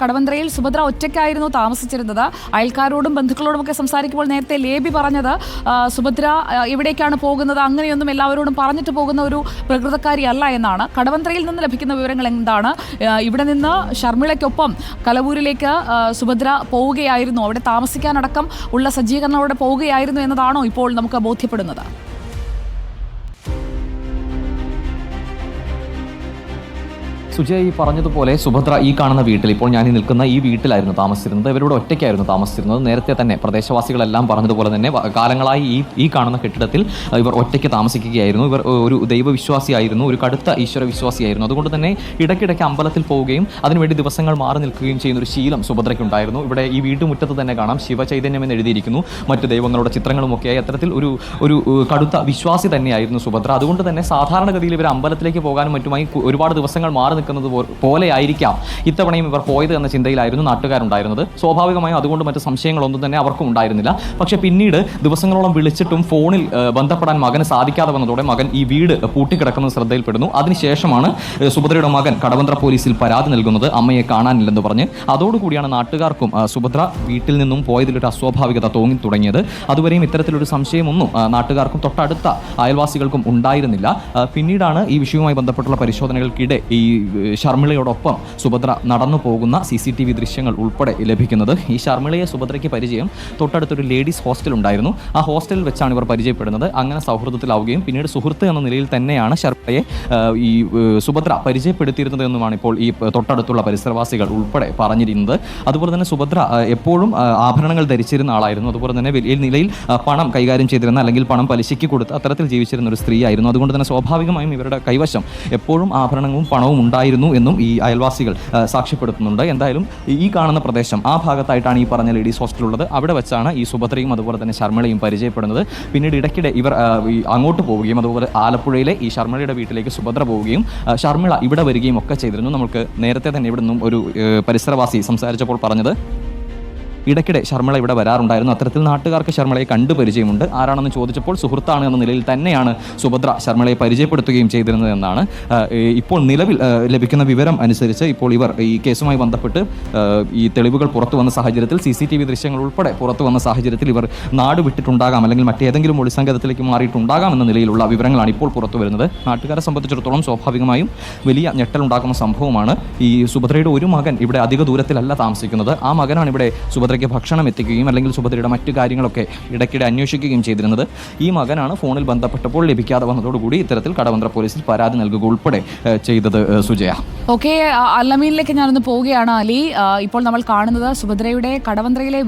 കടവന്ത്രയിൽ സുഭദ്ര ഒറ്റയ്ക്കായിരുന്നു താമസിച്ചിരുന്നത്. അയൽക്കാരോടും ബന്ധുക്കളോടുമൊക്കെ സംസാരിക്കുമ്പോൾ നേരത്തെ ലേബി പറഞ്ഞത് സുഭദ്ര എവിടേക്കാണ് പോകുന്നത്, അങ്ങനെയൊന്നും എല്ലാവരോടും പറഞ്ഞിട്ട് പോകുന്ന ഒരു പ്രകൃതക്കാരിയല്ല എന്നാണ്. കടവന്ത്രയിൽ നിന്ന് ലഭിക്കുന്ന വിവരങ്ങൾ എന്താണ്? ഇവിടെ നിന്ന് ഷർമിളയ്ക്കൊപ്പം കലവൂരിലേക്ക് സുഭദ്ര പോവുകയായിരുന്നു, അവിടെ താമസിക്കാനടക്കം ഉള്ള സജ്ജീകരണങ്ങളോടെ പോവുകയായിരുന്നു എന്നതാണോ ഇപ്പോൾ നമുക്ക് ബോധ്യപ്പെടുന്നത്? സുജയ് ഈ പറഞ്ഞതുപോലെ സുഭദ്ര ഈ കാണുന്ന വീട്ടിൽ, ഇപ്പോൾ ഞാൻ നിൽക്കുന്ന ഈ വീട്ടിലായിരുന്നു താമസിച്ചിരുന്നത്. ഇവരുടെ ഒറ്റയ്ക്കായിരുന്നു താമസിച്ചിരുന്നത്. നേരത്തെ തന്നെ പ്രദേശവാസികളെല്ലാം പറഞ്ഞതുപോലെ തന്നെ കാലങ്ങളായി ഈ കാണുന്ന കെട്ടിടത്തിൽ ഇവർ ഒറ്റയ്ക്ക് താമസിക്കുകയായിരുന്നു. ഇവർ ഒരു ദൈവവിശ്വാസിയായിരുന്നു, ഒരു കടുത്ത ഈശ്വരവിശ്വാസിയായിരുന്നു. അതുകൊണ്ട് തന്നെ ഇടയ്ക്കിടയ്ക്ക് അമ്പലത്തിൽ പോവുകയും അതിനുവേണ്ടി ദിവസങ്ങൾ മാറി നിൽക്കുകയും ചെയ്യുന്ന ഒരു ശീലം സുഭദ്രയ്ക്കുണ്ടായിരുന്നു. ഇവിടെ ഈ വീട്ടുമുറ്റത്ത് തന്നെ കാണാം ശിവചൈതന്യം എന്ന് എഴുതിയിരിക്കുന്നു, മറ്റു ദൈവങ്ങളുടെ ചിത്രങ്ങളുമൊക്കെയായി. അത്തരത്തിൽ ഒരു കടുത്ത വിശ്വാസി തന്നെയായിരുന്നു സുഭദ്ര. അതുകൊണ്ട് തന്നെ സാധാരണഗതിയിൽ ഇവർ അമ്പലത്തിലേക്ക് പോകാനും മറ്റുമായി ഒരുപാട് ദിവസങ്ങൾ മാറി പോലെയായിരിക്കാം ഇത്തവണയും ഇവർ പോയത് എന്ന ചിന്തയിലായിരുന്നു നാട്ടുകാരുണ്ടായിരുന്നത്. സ്വാഭാവികമായും അതുകൊണ്ട് മറ്റ് സംശയങ്ങളൊന്നും തന്നെ അവർക്കും ഉണ്ടായിരുന്നില്ല. പക്ഷേ പിന്നീട് ദിവസങ്ങളോളം വിളിച്ചിട്ടും ഫോണിൽ ബന്ധപ്പെടാൻ മകന് സാധിക്കാതെ വന്നതോടെ മകൻ ഈ വീട് പൂട്ടിക്കിടക്കുന്നത് ശ്രദ്ധയിൽപ്പെടുന്നു. അതിനുശേഷമാണ് സുഭദ്രയുടെ മകൻ കടവന്ത്ര പോലീസിൽ പരാതി നൽകുന്നത്, അമ്മയെ കാണാനില്ലെന്ന് പറഞ്ഞ്. അതോടുകൂടിയാണ് നാട്ടുകാർക്കും സുഭദ്ര വീട്ടിൽ നിന്നും പോയതിലൊരു അസ്വാഭാവികത തോന്നി തുടങ്ങിയത്. അതുവരെയും ഇത്തരത്തിലൊരു സംശയമൊന്നും നാട്ടുകാർക്കും തൊട്ടടുത്ത അയൽവാസികൾക്കും ഉണ്ടായിരുന്നില്ല. പിന്നീടാണ് ഈ വിഷയവുമായി ബന്ധപ്പെട്ടുള്ള പരിശോധനകൾക്കിടെ ഈ ഷർമിളയോടൊപ്പം സുഭദ്ര നടന്നു പോകുന്ന CCTV ദൃശ്യങ്ങൾ ഉൾപ്പെടെ ലഭിക്കുന്നത്. ഈ ഷർമിളയെ സുഭദ്രയ്ക്ക് പരിചയം തൊട്ടടുത്തൊരു ലേഡീസ് ഹോസ്റ്റൽ ഉണ്ടായിരുന്നു. ആ ഹോസ്റ്റലിൽ വെച്ചാണ് ഇവർ പരിചയപ്പെടുന്നത്. അങ്ങനെ സൗഹൃദത്തിലാവുകയും പിന്നീട് സുഹൃത്ത് എന്ന നിലയിൽ തന്നെയാണ് ഷർമിളയെ ഈ സുഭദ്ര പരിചയപ്പെടുത്തിയിരുന്നത് എന്നുമാണ് ഇപ്പോൾ ഈ തൊട്ടടുത്തുള്ള പരിസരവാസികൾ ഉൾപ്പെടെ പറഞ്ഞിരുന്നത്. അതുപോലെ തന്നെ സുഭദ്ര എപ്പോഴും ആഭരണങ്ങൾ ധരിച്ചിരുന്ന ആളായിരുന്നു. അതുപോലെ തന്നെ വലിയ നിലയിൽ പണം കൈകാര്യം ചെയ്തിരുന്ന, അല്ലെങ്കിൽ പണം പലിശയ്ക്ക് കൊടുത്ത് അത്തരത്തിൽ ജീവിച്ചിരുന്ന ഒരു സ്ത്രീ ആയിരുന്നു. അതുകൊണ്ട് തന്നെ സ്വാഭാവികമായും ഇവരുടെ കൈവശം എപ്പോഴും ആഭരണവും പണവും ഉണ്ടായിരുന്നു എന്നും ഈ അയൽവാസികൾ സാക്ഷ്യപ്പെടുത്തുന്നുണ്ട്. എന്തായാലും ഈ കാണുന്ന പ്രദേശം, ആ ഭാഗത്തായിട്ടാണ് ഈ പറഞ്ഞ ലേഡീസ് ഹോസ്റ്റൽ ഉള്ളത്. അവിടെ വെച്ചാണ് ഈ സുഭദ്രയും അതുപോലെ തന്നെ ഷർമിളയും പരിചയപ്പെടുന്നത്. പിന്നീട് ഇടയ്ക്കിടെ ഇവർ അങ്ങോട്ട് പോവുകയും അതുപോലെ ആലപ്പുഴയിലെ ഈ ഷർമിളയുടെ വീട്ടിലേക്ക് സുഭദ്ര പോവുകയും ഷർമിള ഇവിടെ വരികയും ഒക്കെ ചെയ്തിരുന്നു. നമുക്ക് നേരത്തെ തന്നെ ഇവിടെ നിന്നും ഒരു പരിസരവാസി സംസാരിച്ചപ്പോൾ പറഞ്ഞത് ഇടയ്ക്കിടെ ഷർമിള ഇവിടെ വരാറുണ്ടായിരുന്നു. അത്തരത്തിൽ നാട്ടുകാർക്ക് ഷർമിളയെ കണ്ടു പരിചയമുണ്ട്. ആരാണെന്ന് ചോദിച്ചപ്പോൾ സുഹൃത്താണ് എന്ന നിലയിൽ തന്നെയാണ് സുഭദ്ര ഷർമിളയെ പരിചയപ്പെടുത്തുകയും ചെയ്തിരുന്നത് എന്നാണ് ഇപ്പോൾ നിലവിൽ ലഭിക്കുന്ന വിവരം അനുസരിച്ച്. ഇപ്പോൾ ഇവർ ഈ കേസുമായി ബന്ധപ്പെട്ട് ഈ തെളിവുകൾ പുറത്തു വന്ന സാഹചര്യത്തിൽ, CCTV ദൃശ്യങ്ങൾ ഉൾപ്പെടെ പുറത്തു വന്ന സാഹചര്യത്തിൽ ഇവർ നാട് വിട്ടിട്ടുണ്ടാകാം, അല്ലെങ്കിൽ മറ്റേതെങ്കിലും ഒളിസംഘത്തിലേക്ക് മാറിയിട്ടുണ്ടാകാം എന്ന നിലയിലുള്ള വിവരങ്ങളാണ് ഇപ്പോൾ പുറത്തു വരുന്നത്. നാട്ടുകാരെ സംബന്ധിച്ചിടത്തോളം സ്വാഭാവികമായും വലിയ ഞെട്ടലുണ്ടാക്കുന്ന സംഭവമാണ്. ഈ സുഭദ്രയുടെ ഒരു മകൻ ഇവിടെ അധിക ദൂരത്തിലല്ല താമസിക്കുന്നത്. ആ മകനാണ് ഇവിടെ സുഭദ്രയ്ക്ക് ഭക്ഷണം എത്തിക്കുകയും അല്ലെങ്കിൽ സുഭദ്രയുടെ മറ്റു കാര്യങ്ങളൊക്കെ ഇടയ്ക്കിടെ അന്വേഷിക്കുകയും ചെയ്തിരുന്നത്. ഈ മകനാണ് ഫോണിൽ ബന്ധപ്പെട്ടപ്പോൾ ലഭിക്കാതെ വന്നതോടുകൂടി ഇത്തരത്തിൽ കടവന്ത്ര പോലീസിൽ പരാതി നൽകുക ഉൾപ്പെടെ ചെയ്തത്. സുജയ, ഓക്കെ, അല്ലമീനിലേക്ക് ഞാനൊന്ന് പോവുകയാണ്. അലി, ഇപ്പോൾ നമ്മൾ കാണുന്നത് സുഭദ്രയുടെ കടവന്ത്രയിലെ